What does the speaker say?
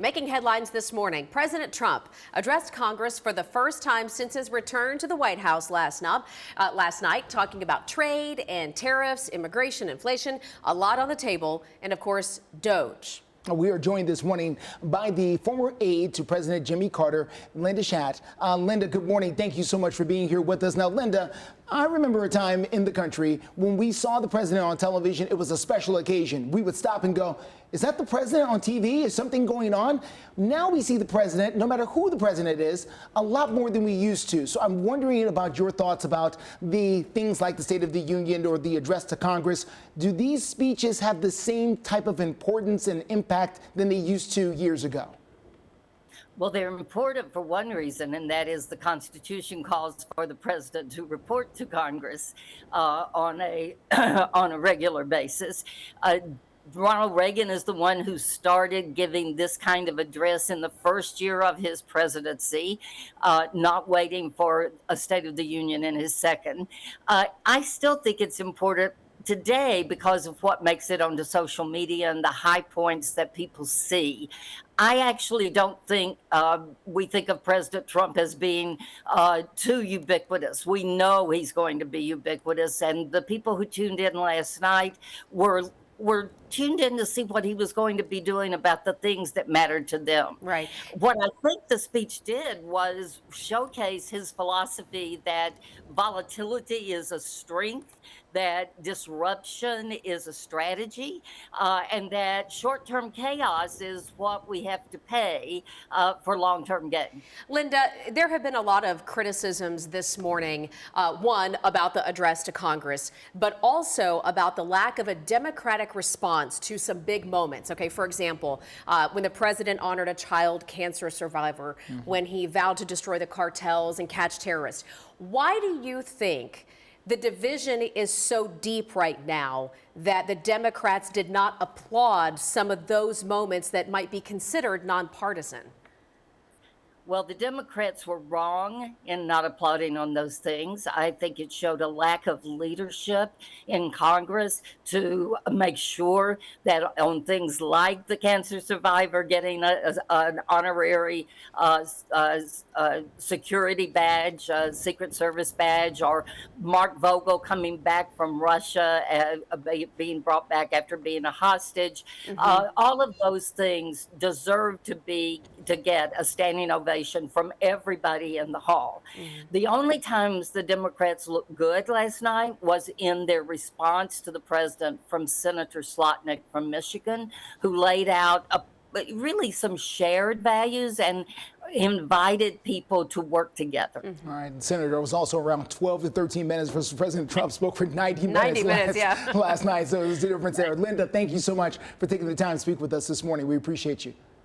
Making headlines this morning, President Trump addressed Congress for the first time since his return to the White House last night, talking about trade and tariffs, immigration, inflation, a lot on the table, and of course, DOGE. We are joined this morning by the former aide to President Jimmy Carter, Linda Schact. Linda, good morning. Thank you so much for being here with us. Now, Linda, I remember a time in the country when we saw the president on television. It was a special occasion. We would stop and go, is that the president on TV? Is something going on? Now we see the president, no matter who the president is, a lot more than we used to. So I'm wondering about your thoughts about the things like the State of the Union or the address to Congress. Do these speeches have the same type of importance and impact than they used to years ago? Well, they're important for one reason, and that is the Constitution calls for the president to report to Congress on a on a regular basis. Ronald Reagan is the one who started giving this kind of address in the first year of his presidency, not waiting for a State of the Union in his second. I still think it's important today because of what makes it onto social media and the high points that people see. I actually don't think we think of President Trump as being too ubiquitous. We know he's going to be ubiquitous, and the people who tuned in last night were tuned in to see what he was going to be doing about the things that mattered to them. Right. What I think the speech did was showcase his philosophy that volatility is a strength, that disruption is a strategy, and that short-term chaos is what we have to pay for long-term gain. Linda, there have been a lot of criticisms this morning, one, about the address to Congress, but also about the lack of a Democratic response to some big moments. Okay, for example, when the president honored a child cancer survivor, when he vowed to destroy the cartels and catch terrorists. Why do you think the division is so deep right now that the Democrats did not applaud some of those moments that might be considered nonpartisan? Well, the Democrats were wrong in not applauding on those things. I think it showed a lack of leadership in Congress to make sure that on things like the cancer survivor getting an honorary security badge, Secret Service badge, or Mark Vogel coming back from Russia, being brought back after being a hostage. All of those things deserve to get a standing ovation from everybody in the hall. The only times the Democrats looked good last night was in their response to the president from Senator Slotnick from Michigan, who laid out really some shared values and invited people to work together. All right, Senator, it was also around 12 to 13 minutes versus President Trump spoke for 90 minutes last night, so there's a difference there. Linda, thank you so much for taking the time to speak with us this morning. We appreciate you.